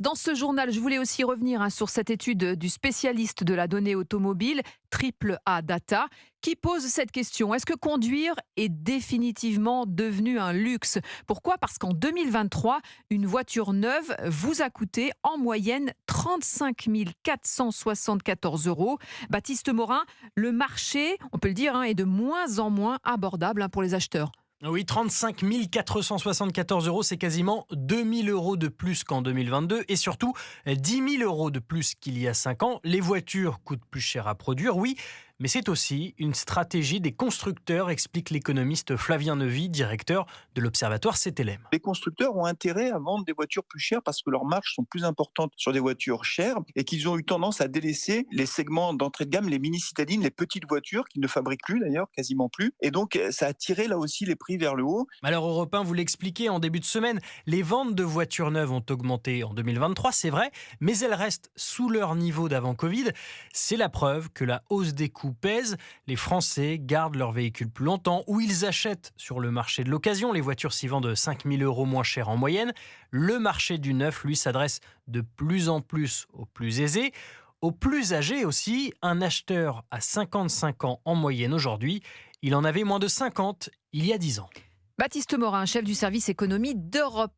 Dans ce journal, je voulais aussi revenir sur cette étude du spécialiste de la donnée automobile, Triple A Data, qui pose cette question. Est-ce que conduire est définitivement devenu un luxe? Pourquoi? Parce qu'en 2023, une voiture neuve vous a coûté en moyenne 35 474 euros. Baptiste Morin, le marché, on peut le dire, est de moins en moins abordable pour les acheteurs. Oui, 35 474 euros, c'est quasiment 2 000 euros de plus qu'en 2022 et surtout 10 000 euros de plus qu'il y a 5 ans. Les voitures coûtent plus cher à produire, oui, mais c'est aussi une stratégie des constructeurs, explique l'économiste Flavien Neuvy, directeur de l'Observatoire CTLM. Les constructeurs ont intérêt à vendre des voitures plus chères parce que leurs marges sont plus importantes sur des voitures chères et qu'ils ont eu tendance à délaisser les segments d'entrée de gamme, les mini-citadines, les petites voitures qu'ils ne fabriquent plus d'ailleurs, quasiment plus. Et donc ça a tiré là aussi les prix vers le haut. Alors Europe 1 vous l'expliquait en début de semaine, les ventes de voitures neuves ont augmenté en 2023, c'est vrai, mais elles restent sous leur niveau d'avant Covid. C'est la preuve que la hausse des coûts pèse. Les Français gardent leur véhicule plus longtemps ou ils achètent sur le marché de l'occasion. Les voitures s'y vendent 5 000 euros moins cher en moyenne. Le marché du neuf, lui, s'adresse de plus en plus aux plus aisés. Aux plus âgés aussi, un acheteur à 55 ans en moyenne aujourd'hui, il en avait moins de 50 il y a 10 ans. Baptiste Morin, chef du service économie d'Europe.